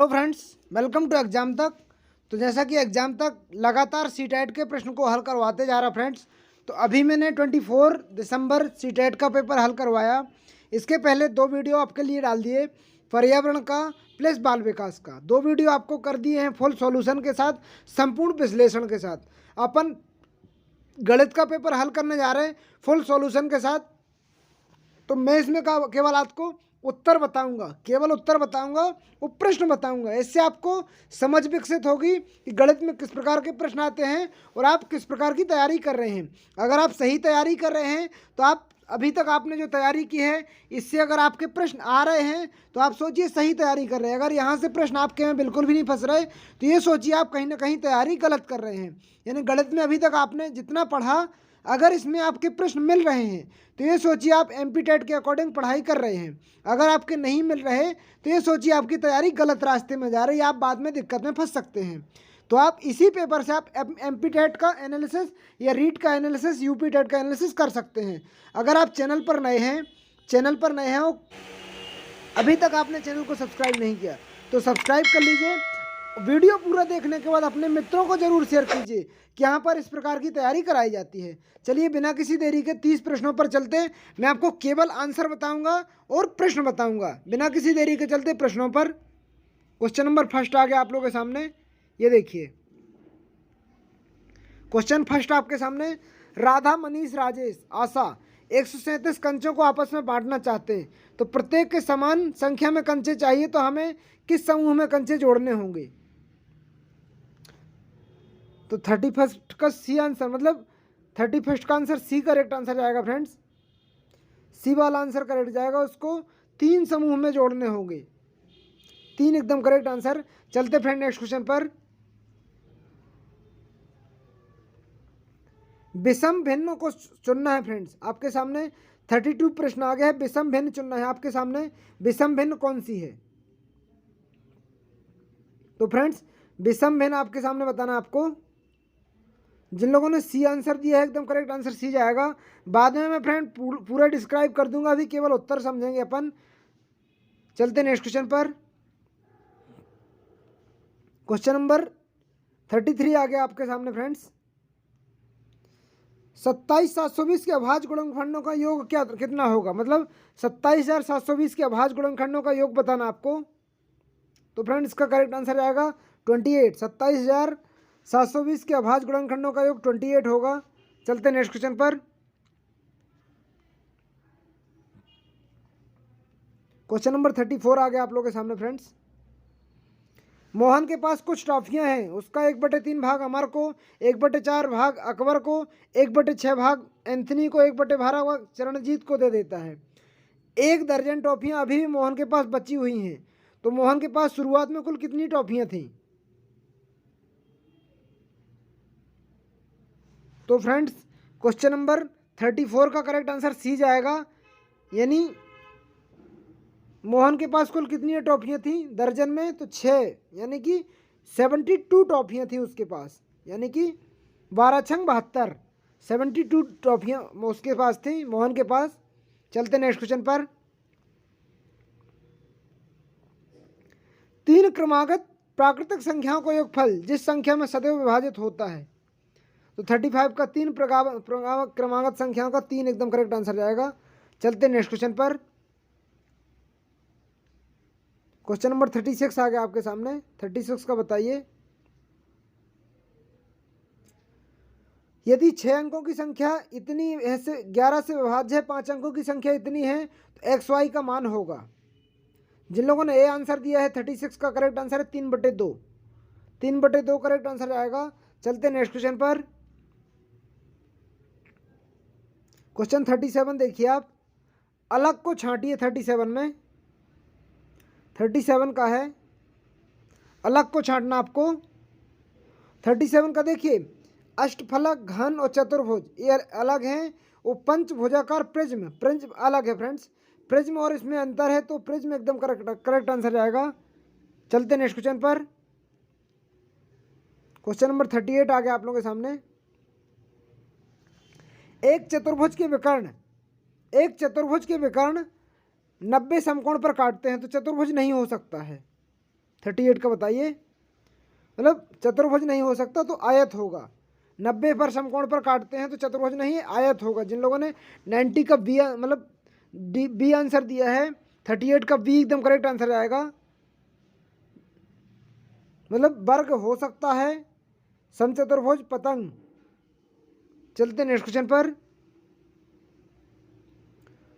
Hello friends, welcome to exam Tak. तो जैसा कि एग्जाम तक लगातार सीटेट के प्रश्न को हल करवाते जा रहा फ्रेंड्स, तो अभी मैंने 24 दिसंबर सीटेट का पेपर हल करवाया। इसके पहले 2 वीडियो आपके लिए डाल दिए, पर्यावरण का प्लस बाल विकास का। 2 वीडियो आपको कर दिए हैं फुल सॉल्यूशन के साथ, संपूर्ण विश्लेषण के साथ। अपन गणित का पेपर हल करने जा रहे हैं फुल सॉल्यूशन के साथ। तो मैं इसमें केवल आपको उत्तर बताऊंगा, केवल उत्तर बताऊंगा, वो प्रश्न बताऊंगा। इससे आपको समझ विकसित होगी कि गणित में किस प्रकार के प्रश्न आते हैं और आप किस प्रकार की तैयारी कर रहे हैं। अगर आप सही तैयारी कर रहे हैं तो आप अभी तक आपने जो तैयारी की है, इससे अगर आपके प्रश्न आ रहे हैं तो आप सोचिए सही तैयारी कर रहे हैं। अगर यहाँ से प्रश्न आपके में बिल्कुल भी नहीं फंस रहे तो ये सोचिए आप कहीं ना कहीं तैयारी गलत कर रहे हैं। यानी गणित में अभी तक आपने जितना पढ़ा, अगर इसमें आपके प्रश्न मिल रहे हैं तो ये सोचिए आप एमपी टेट के अकॉर्डिंग पढ़ाई कर रहे हैं। अगर आपके नहीं मिल रहे तो ये सोचिए आपकी तैयारी गलत रास्ते में जा रही है, आप बाद में दिक्कत में फंस सकते हैं। तो आप इसी पेपर से आप एमपी टेट का एनालिसिस या रीट का एनालिसिस, यूपी टेट का एनालिसिस कर सकते हैं। अगर आप चैनल पर नए हैं और अभी तक आपने चैनल को सब्सक्राइब नहीं किया तो सब्सक्राइब कर लीजिए। वीडियो पूरा देखने के बाद अपने मित्रों को जरूर शेयर कीजिए कि यहाँ पर इस प्रकार की तैयारी कराई जाती है। चलिए बिना किसी देरी के 30 प्रश्नों पर चलते हैं। मैं आपको केवल आंसर बताऊंगा और प्रश्न बताऊंगा। बिना किसी देरी के चलते प्रश्नों पर। क्वेश्चन नंबर फर्स्ट आ गया आप लोगों के सामने, ये देखिए। क्वेश्चन फर्स्ट आपके सामने, राधा, मनीष, राजेश, आशा 137 कंचों को आपस में बांटना चाहते हैं, तो प्रत्येक के समान संख्या में कंचे चाहिए, तो हमें किस समूह में कंचे जोड़ने होंगे। तो 31 का सी आंसर, मतलब 31 का आंसर सी करेक्ट आंसर जाएगा फ्रेंड्स। सी वाला आंसर करेक्ट जाएगा। उसको 3 समूह में जोड़ने होंगे, 3 एकदम करेक्ट आंसर। चलते फ्रेंड नेक्स्ट क्वेश्चन पर। विषम भिन्न को चुनना है फ्रेंड्स। आपके सामने 32 प्रश्न आ गया है, विषम भिन्न चुनना है आपके सामने। विषम भिन्न कौन सी है? तो फ्रेंड्स विषम भिन्न आपके सामने बताना आपको। जिन लोगों ने सी आंसर दिया है एकदम करेक्ट आंसर सी जाएगा। बाद में मैं फ्रेंड पूरा डिस्क्राइब कर दूंगा, अभी केवल उत्तर समझेंगे अपन। चलते नेक्स्ट क्वेश्चन पर। क्वेश्चन नंबर 33 आ गया आपके सामने फ्रेंड्स। 27,720 के अभाज्य गुणनखंडों का योग कितना होगा? मतलब 27,720 के अभाज्य गुणनखंडों का योग बताना आपको। तो फ्रेंड्स इसका करेक्ट आंसर आएगा 28। 27,720 के अभाज्य गुणनखंडों का योग 28 होगा। चलते नेक्स्ट क्वेश्चन पर। क्वेश्चन नंबर 34 आ गया आप लोगों के सामने फ्रेंड्स। मोहन के पास कुछ टॉफियां हैं, उसका 1/3 भाग अमर को, 1/4 भाग अकबर को, 1/6 भाग एंथनी को, 1/12 भाग चरणजीत को दे देता है। 1 दर्जन टॉफियां अभी भी मोहन के पास बची हुई हैं, तो मोहन के पास शुरुआत में कुल कितनी टॉफियां थी? तो फ्रेंड्स क्वेश्चन नंबर 34 का करेक्ट आंसर सी जाएगा। यानी मोहन के पास कुल कितनी टॉफियां थी दर्जन में? तो 6, यानी कि 72 टॉफियां थी उसके पास। यानी कि 12 छंग 72, 72 टॉफियां उसके पास थी, मोहन के पास। चलते नेक्स्ट क्वेश्चन पर। 3 क्रमागत प्राकृतिक संख्याओं का योगफल जिस संख्या में सदैव विभाजित होता है। तो 35 का 3 क्रमागत संख्याओं का 3 एकदम करेक्ट आंसर जाएगा। चलते नेक्स्ट क्वेश्चन पर। क्वेश्चन नंबर 36 आ गया आपके सामने। 36 का बताइए। यदि 6 अंकों की संख्या इतनी ऐसे 11 से विभाज्य है, 5 अंकों की संख्या इतनी है, तो एक्स वाई का मान होगा। जिन लोगों ने ए आंसर दिया है 36 का करेक्ट आंसर है 3/2। 3/2 करेक्ट आंसर आएगा। चलते नेक्स्ट क्वेश्चन पर। क्वेश्चन 37 देखिए आप। अलग को छांटिए 37 में। 37 का है अलग को छांटना आपको। 37 का देखिए, अष्टफलक, घन और चतुर्भुज ये अलग हैं। वो पंचभुजाकार प्रिज्म, प्रिज्म अलग है फ्रेंड्स। प्रिज्म और इसमें अंतर है, तो प्रिज्म एकदम करेक्ट आंसर जाएगा। चलते नेक्स्ट क्वेश्चन पर। क्वेश्चन नंबर 38 आ गया आप लोगों के सामने। एक चतुर्भुज के विकर्ण 90 समकोण पर काटते हैं, तो चतुर्भुज नहीं हो सकता है। 38 का बताइए। मतलब चतुर्भुज नहीं हो सकता तो आयत होगा। 90 पर समकोण पर काटते हैं तो चतुर्भुज नहीं आयत होगा। जिन लोगों ने 90 का बी मतलब बी आंसर दिया है, 38 का बी एकदम करेक्ट आंसर आएगा। मतलब वर्ग हो सकता है समचतुर्भुज पतंग। चलते नेक्स्ट क्वेश्चन पर।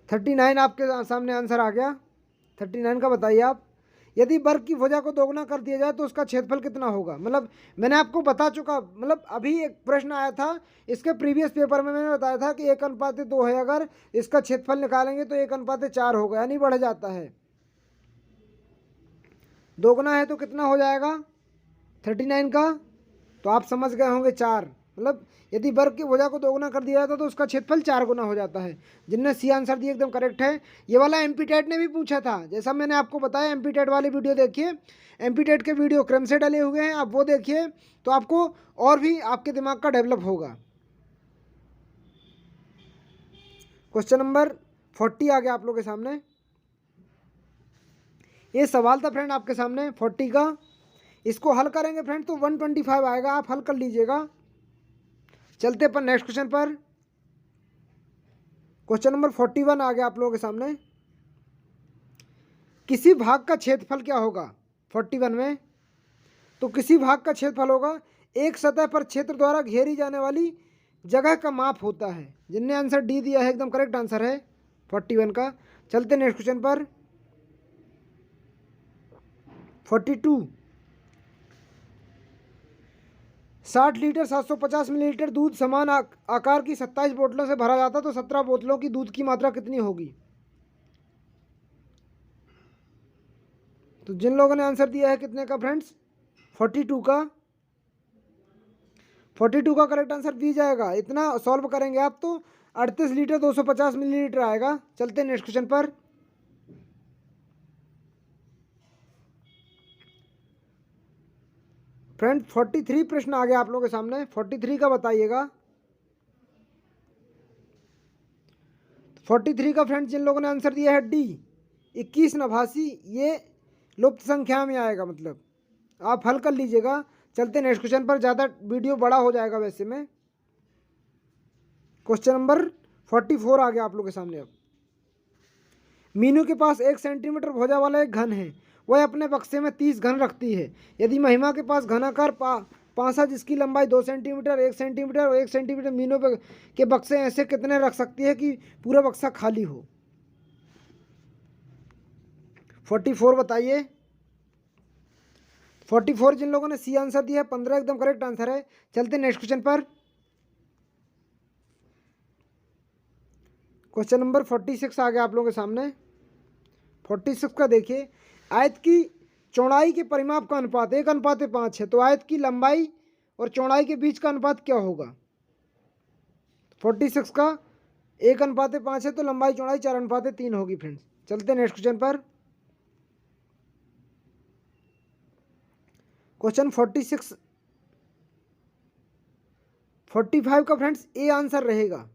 39 आपके सामने आंसर आ गया। 39 का बताइए आप। यदि वर्ग की भुजा को दोगुना कर दिया जाए तो उसका क्षेत्रफल कितना होगा। मतलब मैंने आपको बता चुका, मतलब अभी एक प्रश्न आया था इसके प्रीवियस पेपर में, मैंने बताया था कि 1:2 है, अगर इसका क्षेत्रफल निकालेंगे तो 1:4 होगा, यानी बढ़ जाता है। दोगुना है तो कितना हो जाएगा 39 का, तो आप समझ गए होंगे 4। मतलब यदि वर्ग की भुजा को दोगुना कर दिया जाता तो उसका क्षेत्रफल 4 गुना हो जाता है। जिनने सी आंसर दिया एकदम करेक्ट है। ये वाला एमपी टेट ने भी पूछा था, जैसा मैंने आपको बताया। एमपी टेट वाली वीडियो देखिए, एमपी टेट के वीडियो क्रम से डले हुए हैं, आप वो देखिए तो आपको और भी आपके दिमाग का डेवलप होगा। क्वेश्चन नंबर 40 आ गया आप लोग के सामने। ये सवाल था फ्रेंड आपके सामने 40 का। इसको हल करेंगे फ्रेंड तो 125 आएगा, आप हल कर लीजिएगा। चलते पर नेक्स्ट क्वेश्चन पर। क्वेश्चन नंबर 41 आ गया आप लोगों के सामने। किसी भाग का क्षेत्रफल क्या होगा 41 में। तो किसी भाग का क्षेत्रफल होगा एक सतह पर क्षेत्र द्वारा घेरी जाने वाली जगह का माप होता है। जिनने आंसर डी दिया है एकदम करेक्ट आंसर है 41 का। चलते नेक्स्ट क्वेश्चन पर। 42 60 लीटर 750 मिलीलीटर दूध समान आकार की 27 बोतलों से भरा जाता तो 17 बोतलों की दूध की मात्रा कितनी होगी। तो जिन लोगों ने आंसर दिया है कितने का फ्रेंड्स 42 का, 42 का करेक्ट आंसर दी जाएगा। इतना सॉल्व करेंगे आप तो 38 लीटर 250 मिलीलीटर आएगा। चलते नेक्स्ट क्वेश्चन पर। फ्रेंड 43 प्रश्न आ गया आप लोगों के सामने। 43 का बताइएगा। 43 का फ्रेंड जिन लोगों ने आंसर दिया है डी 21 नवासी, ये लुप्त संख्या में आएगा, मतलब आप हल कर लीजिएगा। चलते नेक्स्ट क्वेश्चन पर, ज़्यादा वीडियो बड़ा हो जाएगा वैसे में। क्वेश्चन नंबर 44 आ गया आप लोगों के सामने। अब मीनू के पास 1 सेंटीमीटर भुजा वाला एक घन है, वह अपने बक्से में 30 घन रखती है। यदि महिमा के पास घनाकार पासा जिसकी लंबाई 2 सेंटीमीटर 1 सेंटीमीटर और 1 सेंटीमीटर मीनू के बक्से ऐसे कितने रख सकती है कि पूरा बक्सा खाली हो। 44 बताइए। 44 जिन लोगों ने सी आंसर दिया है 15 एकदम करेक्ट आंसर है। चलते नेक्स्ट क्वेश्चन पर। क्वेश्चन नंबर 46 आ गया आप लोगों के सामने। 46 का देखिए। आयत की चौड़ाई के परिमाप का अनुपात 1:5 है, तो आयत की लंबाई और चौड़ाई के बीच का अनुपात क्या होगा। 46 का 1:5 है तो लंबाई चौड़ाई 4:3 होगी फ्रेंड्स। चलते नेक्स्ट क्वेश्चन पर। क्वेश्चन 45 का फ्रेंड्स ए आंसर रहेगा।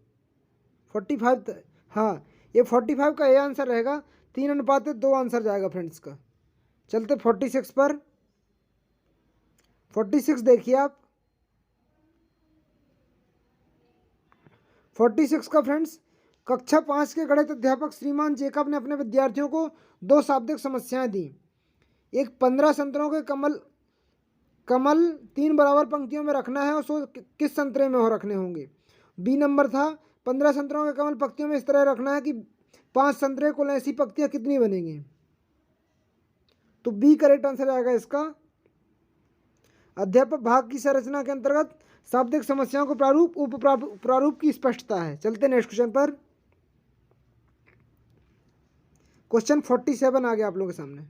45 हाँ, ये 45 का ए आंसर रहेगा। 3:2 आंसर जाएगा फ्रेंड्स का। चलते 46 पर। 46 देखिए आप। 46 का फ्रेंड्स, कक्षा 5 के गणित अध्यापक श्रीमान जेकब ने अपने विद्यार्थियों को 2 शाब्दिक समस्याएं दी। एक 15 संतरों के कमल 3 बराबर पंक्तियों में रखना है और सो किस संतरे में हो रखने होंगे। बी नंबर था 15 संतरों के कमल पंक्तियों में इस तरह रखना है कि 5 संतरे कुल ऐसी पंक्तियां कितनी बनेंगी। तो बी करेक्ट आंसर आएगा इसका। अध्यापक भाग की संरचना के अंतर्गत शाब्दिक समस्याओं को प्रारूप उप प्रारूप की स्पष्टता है। चलते नेक्स्ट क्वेश्चन पर। क्वेश्चन 47 आ गया आप लोगों के सामने।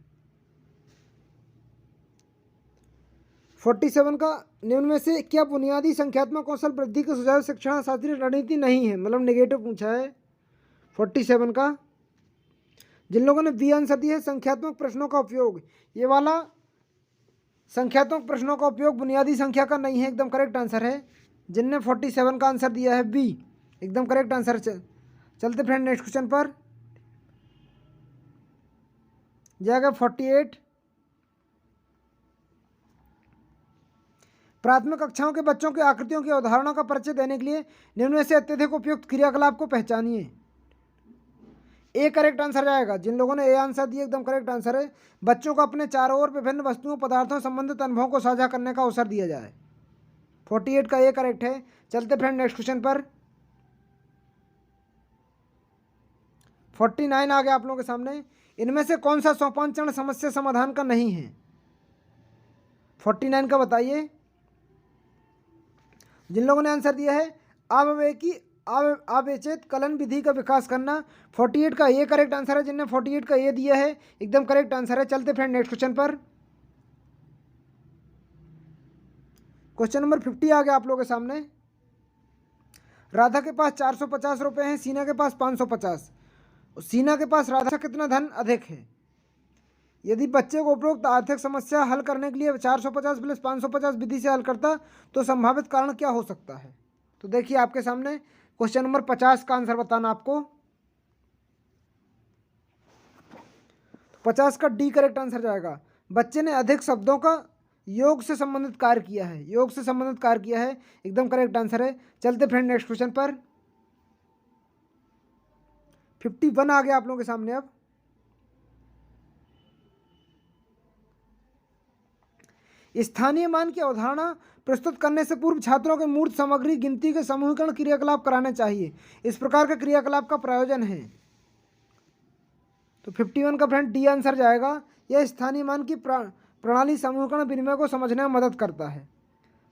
47 का निम्न में से क्या बुनियादी संख्यात्मक कौशल वृद्धि के सुझाव शिक्षण शास्त्रीय रणनीति नहीं है, मतलब नेगेटिव पूछा है 47 का। जिन लोगों ने बी आंसर दिया है संख्यात्मक प्रश्नों का उपयोग, ये वाला संख्यात्मक प्रश्नों का उपयोग बुनियादी संख्या का नहीं है, एकदम करेक्ट आंसर है। जिनने 47 का आंसर दिया है बी एकदम करेक्ट आंसर। चलते फ्रेंड नेक्स्ट क्वेश्चन पर। जाएगा 48। प्राथमिक कक्षाओं के बच्चों की आकृतियों की अवधारणा का परिचय देने के लिए निम्न में से अत्यधिक उपयुक्त क्रियाकलाप को पहचानिए। ए करेक्ट आंसर जाएगा। जिन लोगों ने ए आंसर दिया एकदम करेक्ट आंसर है। बच्चों को अपने चारों ओर विभिन्न वस्तुओं पदार्थों संबंधित अनुभवों को साझा करने का अवसर दिया जाए। 48 का ए करेक्ट है। चलते फ्रेंड नेक्स्ट क्वेश्चन पर। 49 आ गया आप लोगों के सामने। इनमें से कौन सा सोपान चरण समस्या समाधान का नहीं है? 49 का बताइए। जिन लोगों ने आंसर दिया है अविवेकी अवचेत कलन विधि का विकास करना, 48 का ये करेक्ट आंसर है। जिनने 48 का ये दिया है एकदम करेक्ट आंसर है। चलते फ्रेंड नेक्स्ट क्वेश्चन पर। क्वेश्चन नंबर 50 आ गया आप लोगों के सामने। राधा के पास 450 रुपये हैं, सीना के पास 550। सीना के पास राधा से कितना धन अधिक है? यदि बच्चे को उपरोक्त आर्थिक समस्या हल करने के लिए 450 प्लस 550 विधि से हल करता तो संभावित कारण क्या हो सकता है? तो देखिए आपके सामने क्वेश्चन नंबर 50 का आंसर बताना आपको। 50 का डी करेक्ट आंसर जाएगा। बच्चे ने अधिक शब्दों का योग से संबंधित कार्य किया है। योग से संबंधित कार्य किया है एकदम करेक्ट आंसर है। चलते फ्रेंड नेक्स्ट क्वेश्चन पर। 51 आ गया आप लोगों के सामने। अब स्थानीय मान की अवधारणा प्रस्तुत करने से पूर्व छात्रों के मूर्त सामग्री गिनती के समूहीकरण क्रियाकलाप कराने चाहिए। इस प्रकार के क्रियाकलाप का प्रयोजन है। तो 51 का फ्रेंड डी आंसर जाएगा। यह स्थानीय मान की प्रणाली समूहीकरण विनिमय को समझने में मदद करता है।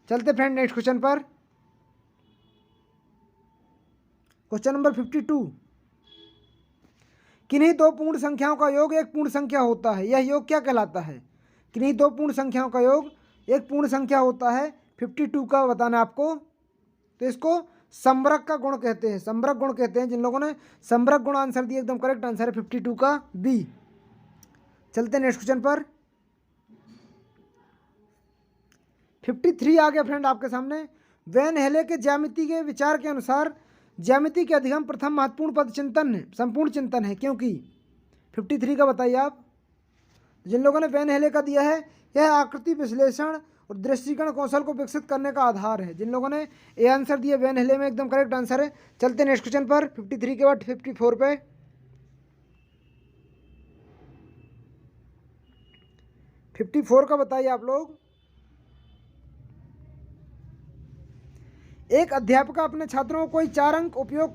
चलते फ्रेंड नेक्स्ट क्वेश्चन पर। Question number 52। किन्हीं दो पूर्ण संख्याओं का योग एक पूर्ण संख्या होता है, यह योग क्या कहलाता है? किन्हीं दो पूर्ण संख्याओं का योग एक पूर्ण संख्या होता है। 52 का बताना आपको। तो इसको संवर्ग का गुण कहते हैं। संवर्ग गुण कहते हैं। जिन लोगों ने संवर्ग गुण आंसर दिया एकदम करेक्ट आंसर है 52 का बी। चलते नेक्स्ट क्वेश्चन पर। 53 आ गया फ्रेंड आपके सामने। वैन हेले के ज्यामिति के विचार के अनुसार ज्यामिति के अधिगम प्रथम महत्वपूर्ण पद चिंतन है, संपूर्ण चिंतन है, क्योंकि 53 का बताइए आप। जिन लोगों ने वैन हेले का दिया है यह आकृति विश्लेषण और दृष्टिकोण कौशल को विकसित करने का आधार है। जिन लोगों ने ए आंसर दिया वैन हेले में एकदम करेक्ट आंसर है। चलते नेक्स्ट क्वेश्चन पर। 53 के बाद 54 पे। 54 का बताइए आप लोग। एक अध्यापिका अपने छात्रों को कोई 4 अंक उपयोग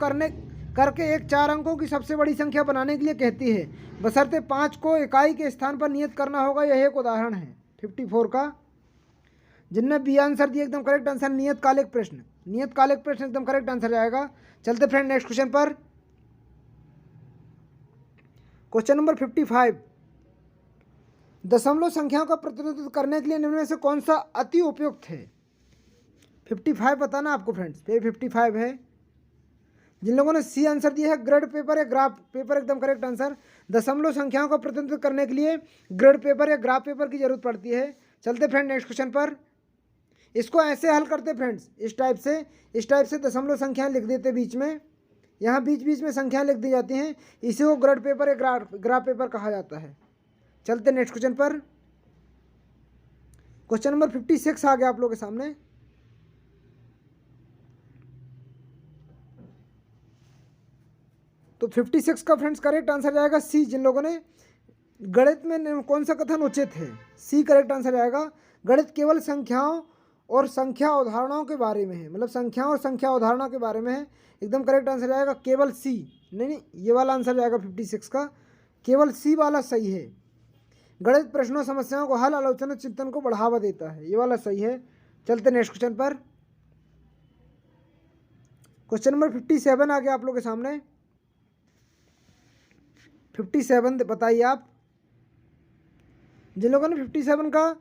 करके एक 4 अंकों की सबसे बड़ी संख्या बनाने के लिए कहती है, बशर्ते 5 को इकाई के स्थान पर नियत करना होगा। यह एक उदाहरण है 54 का। जिनने बी आंसर दिया एकदम करेक्ट आंसर नियत कालिक प्रश्न। नियत कालिक प्रश्न एकदम करेक्ट आंसर जाएगा। चलते फ्रेंड नेक्स्ट क्वेश्चन पर। Question number 55। दशमलव संख्याओं का प्रतिनिधित्व करने के लिए निम्न में से कौन सा अति उपयुक्त है? 55 बताना आपको फ्रेंड्स। ये 55 है। जिन लोगों ने सी आंसर दिया है ग्रेड पेपर या ग्राफ पेपर एकदम करेक्ट आंसर। दशमलव संख्याओं का प्रतिनिधित्व करने के लिए ग्रेड पेपर या ग्राफ पेपर की जरूरत पड़ती है। चलते फ्रेंड नेक्स्ट क्वेश्चन पर। इसको ऐसे हल करते फ्रेंड्स, इस टाइप से दशमलव संख्याएं लिख देते बीच में। यहाँ बीच बीच में संख्याएं लिख दी जाती हैं। इसी को ग्रेड पेपर या ग्राफ पेपर कहा जाता है। चलते नेक्स्ट क्वेश्चन पर। क्वेश्चन नंबर 56 आ गया आप लोगों के सामने। तो 56 का फ्रेंड्स करेक्ट आंसर जाएगा सी। जिन लोगों ने गणित में कौन सा कथन उचित है? सी करेक्ट आंसर जाएगा। गणित केवल संख्याओं और संख्या अवधारणाओं के बारे में है, मतलब संख्याओं और संख्या अवधारणा के बारे में है। एकदम करेक्ट आंसर जाएगा केवल सी। नहीं, ये वाला आंसर जाएगा 56 का। केवल सी वाला सही है। गणित प्रश्नों समस्याओं को हल आलोचना चिंतन को बढ़ावा देता है, ये वाला सही है। चलते नेक्स्ट क्वेश्चन पर। क्वेश्चन नंबर 57 आ गया आप लोग के सामने। 57 बताइए आप। जिन लोगों ने 57 का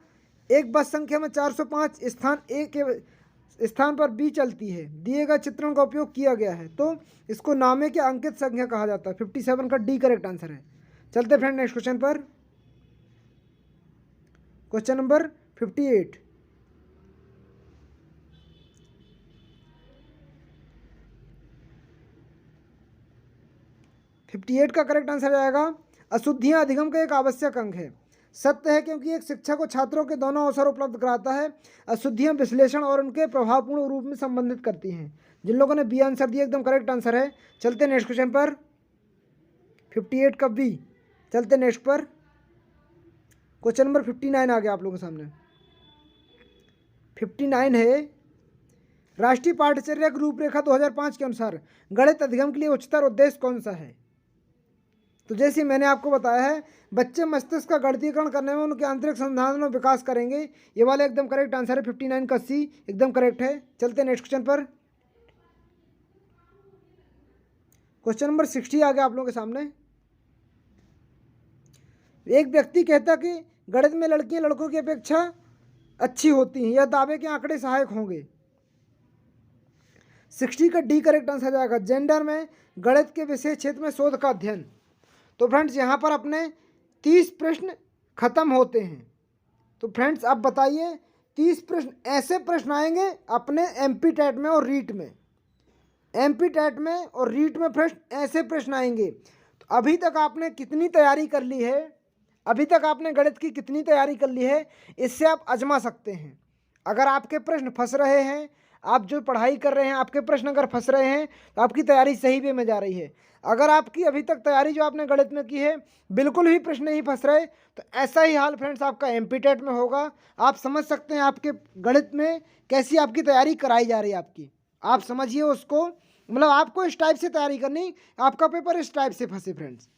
एक बस संख्या में 405 स्थान ए के स्थान पर बी चलती है, दिए गए चित्रण का उपयोग किया गया है, तो इसको नामे के अंकित संख्या कहा जाता है। 57 का डी करेक्ट आंसर है। चलते फ्रेंड नेक्स्ट क्वेश्चन पर। Question number 58। 58 का करेक्ट आंसर आएगा अशुद्धियां अधिगम का एक आवश्यक अंग है। सत्य है क्योंकि एक शिक्षक को छात्रों के दोनों अवसर उपलब्ध कराता है। अशुद्धियाँ विश्लेषण और उनके प्रभावपूर्ण रूप में संबंधित करती हैं। जिन लोगों ने बी आंसर दिया एकदम करेक्ट आंसर है। चलते नेक्स्ट क्वेश्चन पर। 58 का बी। चलते नेक्स्ट पर। क्वेश्चन नंबर 59 आ गया आप लोगों के सामने। 59 है, राष्ट्रीय पाठ्यचर्या की रूपरेखा 2005 के अनुसार गणित अधिगम के लिए उच्चतर उद्देश्य कौन सा है? तो जैसे मैंने आपको बताया है, बच्चे मस्तिष्क का गणितीकरण करने में उनके आंतरिक संसाधनों में विकास करेंगे। ये वाला एकदम करेक्ट आंसर है। 59 का सी एकदम करेक्ट है। चलते नेक्स्ट क्वेश्चन पर। क्वेश्चन नंबर 60 आ गया आप लोगों के सामने। एक व्यक्ति कहता कि गणित में लड़कियां लड़कों की अपेक्षा अच्छी होती हैं, यह दावे के आंकड़े सहायक होंगे। 60 का डी करेक्ट आंसर जाएगा। जेंडर में गणित के विशेष क्षेत्र में शोध का अध्ययन। तो फ्रेंड्स यहाँ पर अपने 30 प्रश्न खत्म होते हैं। तो फ्रेंड्स अब बताइए 30 प्रश्न ऐसे प्रश्न आएंगे अपने एमपी टेट में और रीट में। एमपी टेट में और रीट में प्रश्न ऐसे प्रश्न आएंगे। तो अभी तक आपने कितनी तैयारी कर ली है, अभी तक आपने गणित की कितनी तैयारी कर ली है, इससे आप आजमा सकते हैं। अगर आपके प्रश्न फंस रहे हैं, आप जो पढ़ाई कर रहे हैं आपके प्रश्न अगर फंस रहे हैं, तो आपकी तैयारी सही वे में जा रही है। अगर आपकी अभी तक तैयारी जो आपने गणित में की है बिल्कुल ही प्रश्न नहीं फंस रहे, तो ऐसा ही हाल फ्रेंड्स आपका एमपी टेट में होगा। आप समझ सकते हैं आपके गणित में कैसी आपकी तैयारी कराई जा रही है आपकी। आप समझिए उसको, मतलब आपको इस टाइप से तैयारी करनी, आपका पेपर इस टाइप से फंसे फ्रेंड्स।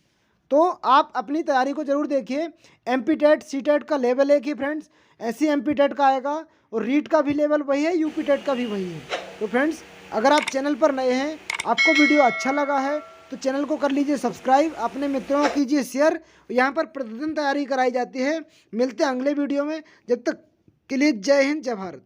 तो आप अपनी तैयारी को जरूर देखिए। एमपी टेट सी टेट का लेवल एक ही फ्रेंड्स, ऐसी एमपी टेट का आएगा और रीट का भी लेवल वही है, यूपी टेट का भी वही है। तो फ्रेंड्स अगर आप चैनल पर नए हैं, आपको वीडियो अच्छा लगा है तो चैनल को कर लीजिए सब्सक्राइब, अपने मित्रों को कीजिए शेयर। यहाँ पर प्रतिदिन तैयारी कराई जाती है। मिलते हैं अगले वीडियो में, जब तक के लिए जय हिंद जय भारत।